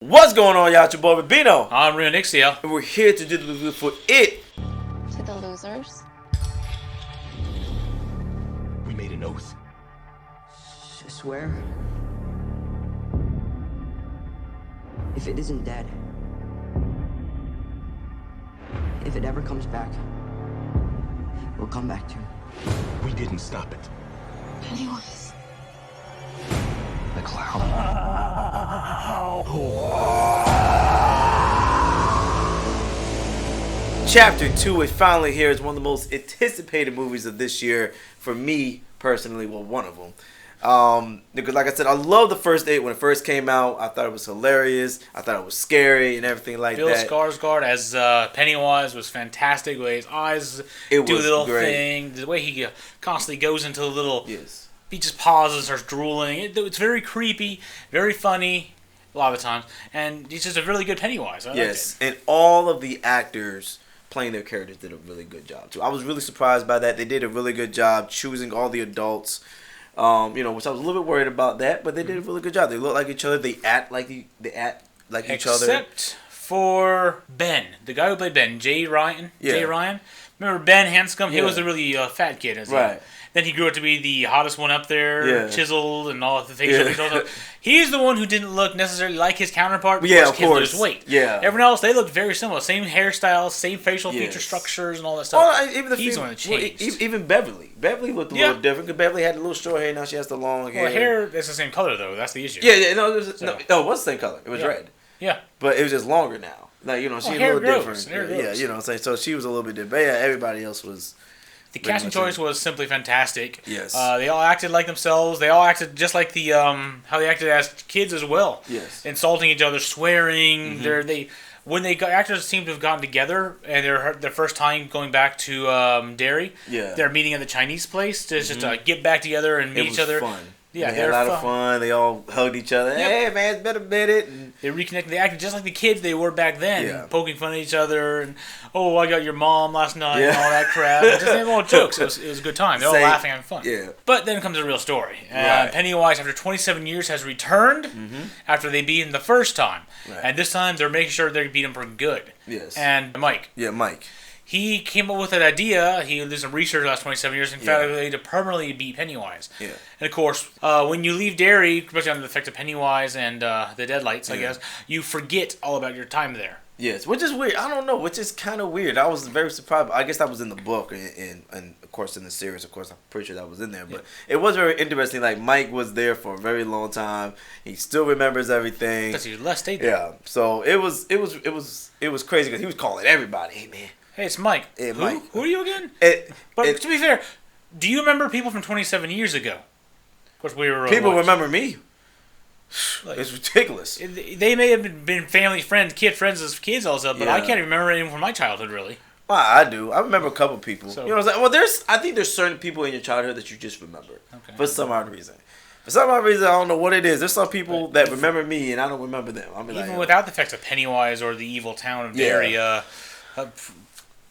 What's going on, y'all? It's your boy Rubino. I'm Rio Nixia. And we're here to do the review for it. To the losers. We made an oath. I swear. If it isn't dead, if it ever comes back, we'll come back to it. We didn't stop it. Pennywise. The clown. Chapter 2 is finally here. It's one of the most anticipated movies of this year for me personally. Well, one of them. Because like I said, I love the first eight when it first came out. I thought it was hilarious. I thought it was scary and everything like Bill that. Skarsgård as Pennywise was fantastic. The way his eyes It do was the little great. thing. The way he constantly goes into the little... Yes. He just pauses, starts drooling. It's very creepy, very funny a lot of the times. And he's just a really good Pennywise. I Yes. like it. And all of the actors playing their characters did a really good job too. I was really surprised by that. They did a really good job choosing all the adults. Which I was a little bit worried about that, but they did a really good job. They look like each other. They act like each other. Except for Ben, the guy who played Ben, Jay Ryan. Yeah. Jay Ryan. Remember Ben Hanscom? He Yeah. was a really fat kid. Right. Then he grew up to be the hottest one up there, Yeah. chiseled and all the facial Yeah. features. He's the one who didn't look necessarily like his counterpart. Yeah, because of kids course. lose weight. Yeah. Everyone else, they looked very similar. Same hairstyle, same facial feature Yes. structures, and all that stuff. Oh, even the He's the fem- one that well, changed. even Beverly. Beverly looked a Yeah. little different because Beverly had a little short hair. Now she has the long hair. Well, hair is the same color though. That's the issue. Yeah. No, it was, So- no, it was the same color. It was Yeah. red, Yeah. but it was just longer now. Like she's a hair little grows. different. Hair Yeah, grows. you know what I'm saying. So she was a little bit different. But yeah, everybody else was. The Pretty casting much choice it. was simply fantastic. Yes. They all acted like themselves. They all acted just like the how they acted as kids as well. Yes. Insulting each other, swearing. When actors seem to have gotten together and their first time going back to Derry. Yeah. They're meeting at the Chinese place to just get back together and meet It was each other. fun. Yeah, they had a lot of fun. They all hugged each other. Yep. Hey man, it's been a minute. And They reconnected. They acted just like the kids they were back then, Yeah. poking fun at each other and I got your mom last night and Yeah. all that crap. Just all jokes. It was a good time. They're all Same. laughing and having fun. Yeah. But then comes the real story. Right. Pennywise, after 27 years, has returned after they beat him the first time, Right. and this time they're making sure they beat him for good. Yes. And Mike. Yeah, Mike. He came up with an idea. He did some research the last 27 years and found Yeah. a way to permanently beat Pennywise. Yeah. And of course, when you leave Derry, especially under the effect of Pennywise and the Deadlights, I Yeah. guess, you forget all about your time there. Yes, which is weird. I don't know, which is kind of weird. I was very surprised. I guess that was in the book and of course in the series. Of course, I'm pretty sure that was in there. But it was very interesting. Like Mike was there for a very long time. He still remembers everything. Because he less stayed there. Yeah. So it was crazy because he was calling everybody. Hey man. Hey, it's Mike. Hey, Who? Mike. Who are you again? But To be fair, do you remember people from 27 years ago? Of course, we were. people what? remember me. Like, It's ridiculous. they may have been family friends, friends as kids, also, but I Yeah. can't remember anyone from my childhood really. Well, I do. I remember a couple people. So- You know what I'm saying? Well, I think there's certain people in your childhood that you just remember Okay. for some odd reason. For some odd reason, I don't know what it is. There's some people that remember me and I don't remember them. I mean, Even like, without the effects of Pennywise or the evil town of Yeah. Derry,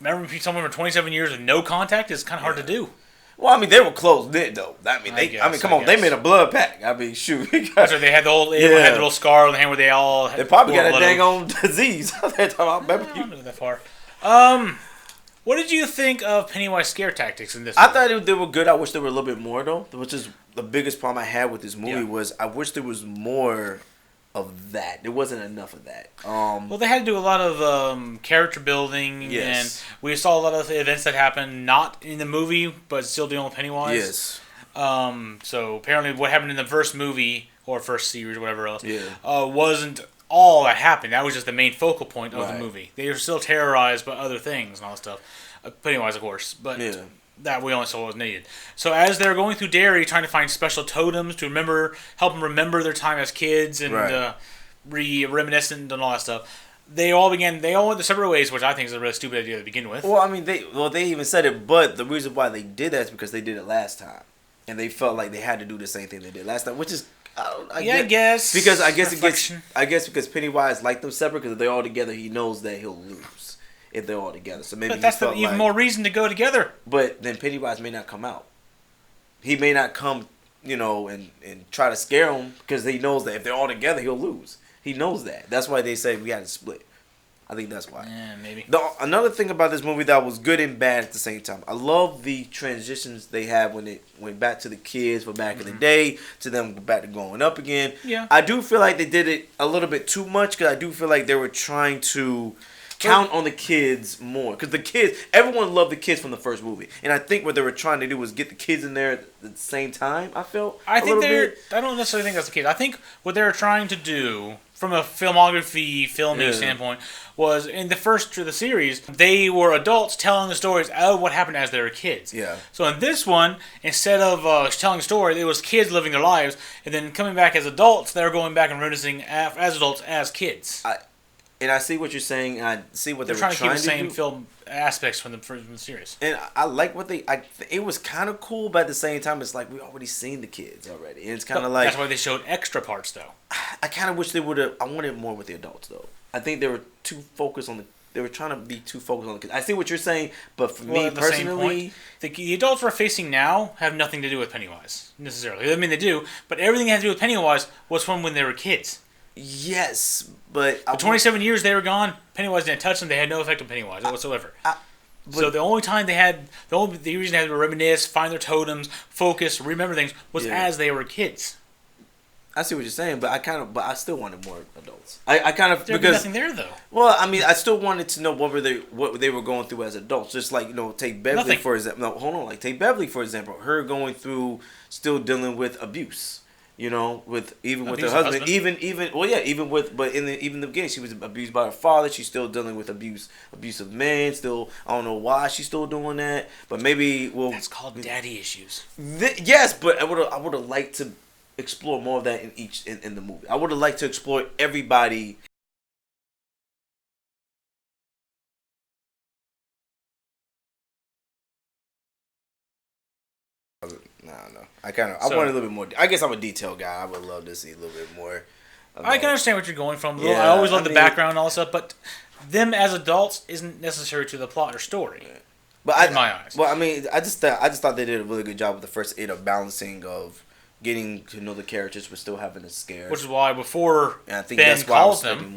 remember someone for 27 years with no contact is kind of hard to do. well, I mean, they were close knit though. I mean, come on, they guess. made a blood pact. I mean, shoot, That's right. They had everyone had the little scar on the hand where they all. they probably got a wore dang blood. on disease. They're talking about, I remember don't you? know that far. What did you think of Pennywise scare tactics in this? I one? thought they were good. I wish there were a little bit more though. Which is the biggest problem I had with this movie Yeah. was I wish there was more of that. There wasn't enough of that. Well, they had to do a lot of character building, Yes. and we saw a lot of events that happened not in the movie, but still dealing with Pennywise. Yes. So apparently, what happened in the first movie or first series, or whatever else, Yeah. wasn't all that happened. That was just the main focal point of the Right. movie. They were still terrorized by other things and all that stuff. Pennywise, of course, but Yeah. that we only saw was needed. So as they're going through Derry, trying to find special totems to help them remember their time as kids and Right. reminiscent and all that stuff. They all went their separate ways, which I think is a really stupid idea to begin with. Well, I mean, they even said it, but the reason why they did that is because they did it last time, and they felt like they had to do the same thing they did last time, which is, I guess because I guess reflection. because Pennywise liked them separate because if they're all together, he knows that he'll lose if they're all together. So maybe But that's he felt even like, more reason to go together. But then Pennywise may not come out. He may not come, and try to scare him because he knows that if they're all together, he'll lose. He knows that. That's why they say we had to split. I think that's why. Yeah, maybe. Another thing about this movie that was good and bad at the same time. I love the transitions they had when it went back to the kids from back in the day to them back to growing up again. Yeah. I do feel like they did it a little bit too much because I do feel like they were trying to count on the kids more. Because the kids, everyone loved the kids from the first movie. And I think what they were trying to do was get the kids in there at the same time, I felt. I don't necessarily think that's the case. I think what they were trying to do from a filming standpoint was in the first of the series, they were adults telling the stories of what happened as they were kids. Yeah. So in this one, instead of telling a story, it was kids living their lives, and then coming back as adults, they're going back and reminiscing as adults as kids. I see what you're saying, and I see what they're trying to keep the same film aspects from the series. And I like what it was kind of cool, but at the same time, it's like we already seen the kids already. And it's kind of like... That's why they showed extra parts, though. I kind of wish they would have... I wanted more with the adults, though. I think they were too focused on the... They were trying to be too focused on the kids. I see what you're saying, but for me personally... The adults we're facing now have nothing to do with Pennywise, necessarily. I mean, they do, but everything that has to do with Pennywise was from when they were kids. Yes, but... For 27 years they were gone, Pennywise didn't touch them, they had no effect on Pennywise whatsoever. So the only time they had... The reason they had to reminisce, find their totems, focus, remember things, was as they were kids. I see what you're saying, but I still wanted more adults. I kind of... There'd be nothing there, though. Well, I mean, I still wanted to know what they were going through as adults. Just like, take Beverly, for example. No, hold on. Like, take Beverly, for example. Her going through, still dealing with abuse. With her husband, even in the beginning, she was abused by her father. She's still dealing with abusive men. Still, I don't know why she's still doing that, but maybe that's called daddy issues. Yes, but I would have liked to explore more of that in the movie. I would have liked to explore everybody. No. I wanted a little bit more. I guess I'm a detail guy. I would love to see a little bit more. I can understand what you're going from. I always love the background and all that stuff, but them as adults isn't necessary to the plot or story. Yeah. But in my eyes. Well, I mean, I just thought they did a really good job with the first 8 of balancing of getting to know the characters, but still having a scare. Which is why before Mike calls them,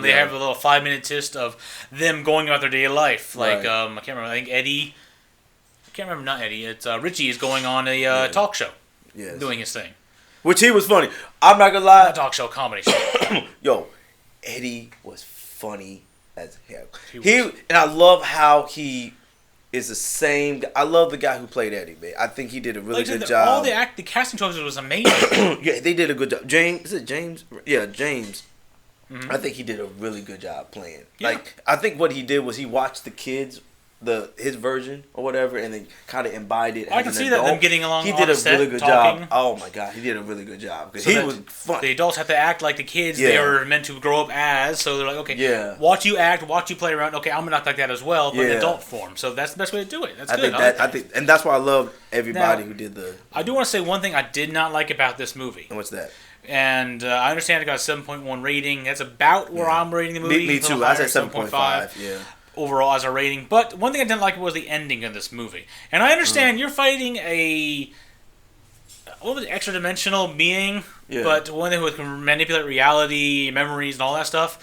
they have a little 5-minute gist of them going about their daily life. Like I can't remember. I think Eddie. Can't remember, not Eddie. It's Richie is going on a talk show, doing his thing, which he was funny. I'm not gonna lie, not talk show, comedy show. Yo, Eddie was funny as hell. And I love how he is the same. I love the guy who played Eddie, man. I think he did a really good job. All the casting choices was amazing. Yeah, they did a good job. James. Yeah, James. Mm-hmm. I think he did a really good job playing. Yeah. Like, I think what he did was he watched the kids. His version or whatever, and then kind of embodied it. I can see that them getting along. He did a really good job. Oh my god, he did a really good job because he was fun. The adults have to act like the kids they are meant to grow up as. So they're like, okay, watch you act, watch you play around. Okay, I'm gonna act like that as well, but in adult form. So that's the best way to do it. That's good. I think, and that's why I love everybody who did the. I do want to say one thing I did not like about this movie. And what's that? And I understand it got a 7.1 rating. That's about where I'm rating the movie. Me too. I said 7.5. Yeah. Overall as a rating, but one thing I didn't like was the ending of this movie. And I understand you're fighting a extra dimensional being, but one who can manipulate reality, memories, and all that stuff.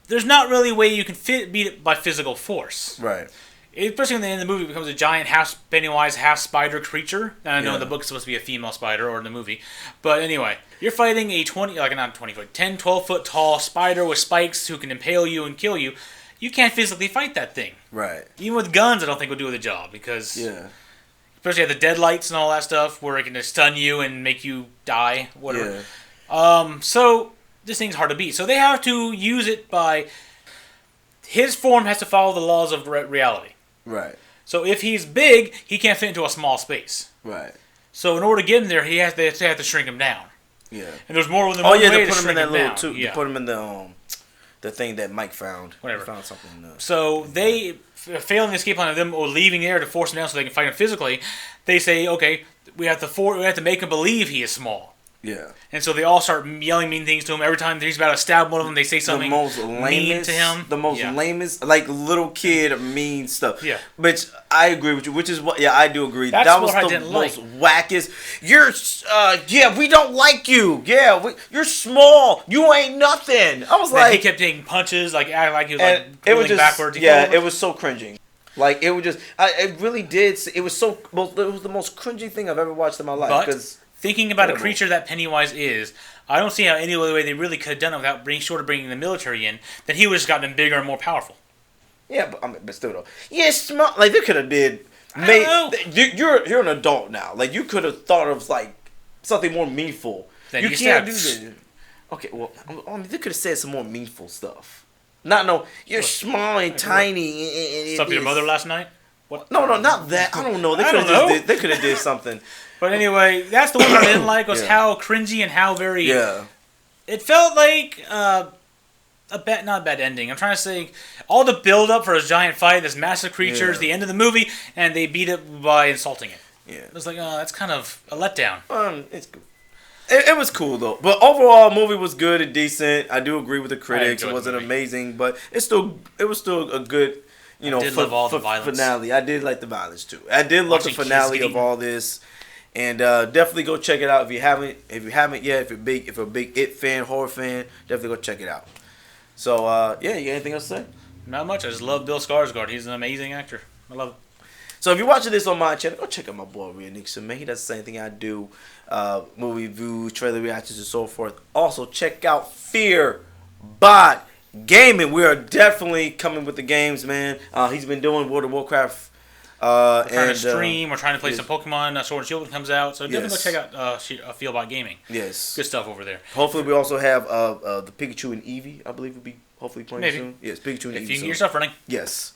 There's not really a way you can beat it by physical force, right? Especially when the end of the movie becomes a giant half Pennywise, half spider creature. And I know in the book it's supposed to be a female spider, or in the movie, but anyway, you're fighting a 10, 12 foot tall spider with spikes who can impale you and kill you. You can't physically fight that thing. Right. Even with guns, I don't think would do the job because... Yeah. Especially at the deadlights and all that stuff where it can just stun you and make you die, whatever. Yeah. So, this thing's hard to beat. So they have to use it by... His form has to follow the laws of reality. Right. So if he's big, he can't fit into a small space. Right. So in order to get him there, they have to shrink him down. Yeah. And there's more than one way to put him in that little tube. Yeah. Put him in the thing that Mike found. Whatever. He found something. So they, failing the escape plan of them or leaving there to force him down so they can fight him physically, they say, okay, we have to make him believe he is small. Yeah. And so they all start yelling mean things to him. Every time he's about to stab one of them, they say something mean to him. The most lamest, like little kid mean stuff. Yeah. Which I agree with you. Which is what, yeah, I do agree. That's that was what I the didn't most wackest. Yeah, we don't like you. Yeah, you're small. You ain't nothing. I was like, he kept taking punches, like acting like he was like it was just backwards. Yeah, it was so cringing. Like it was just, it really did. It was so. It was the most cringy thing I've ever watched in my life. But thinking about a creature that Pennywise is, I don't see how any other way they really could have done it without bringing the military in. That he would have just gotten bigger and more powerful. Yeah, but still though. Yeah, smart. Like they could have did. You're an adult now. Like you could have thought of like something more meaningful. Then you can't do this. Okay, well, I mean, they could have said some more meaningful stuff. You're small and tiny. Stuff your mother last night? What? No, not that. I don't know. They could have did something. But anyway, that's the one I didn't like was how cringy and how very. Yeah. It felt like not a bad ending. I'm trying to say all the build up for this giant fight, this massive creature, is the end of the movie, and they beat it by insulting it. Yeah. It was like, that's kind of a letdown. It's good. It was cool though, but overall, the movie was good and decent. I do agree with the critics; it wasn't amazing, but it was still a good, love all the violence. Finale. I did like the violence too. I did love the finale of all this, and definitely go check it out if you haven't. If you haven't yet, if you're a big It fan, horror fan, definitely go check it out. So yeah, you got anything else to say? Not much. I just love Bill Skarsgård. He's an amazing actor. I love it. So if you're watching this on my channel, go check out my boy Rhea Nixon, man. He does the same thing I do. Movie reviews, trailer reactions, and so forth. Also, check out Fear Bot Gaming. We are definitely coming with the games, man. He's been doing World of Warcraft. We're trying to stream. We're trying to play some Pokemon. Sword and Shield comes out. So definitely go check out Fear Bot Gaming. Yes. Good stuff over there. Hopefully, we also have the Pikachu and Eevee, I believe, will be hopefully playing Maybe. soon. Yes, Pikachu and Eevee. If you can get yourself running. Yes.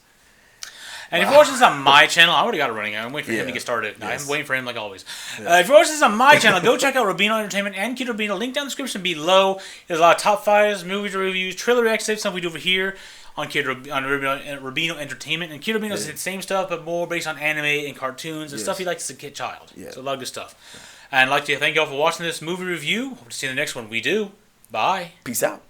And if you're watching this on my channel, I already got it running. I'm waiting for him to get started. Yes. I'm waiting for him like always. If you're watching this on my channel, go check out Rubino Entertainment and Kid Rubino. Link down in the description below. There's a lot of top fives, movies reviews, trailer reactions, stuff we do over here on Rubino Entertainment. And Kid Rubino does the same stuff, but more based on anime and cartoons and stuff he likes as a kid child. Yeah. So a lot of good stuff. And I'd like to thank you all for watching this movie review. Hope to see you in the next one. We do. Bye. Peace out.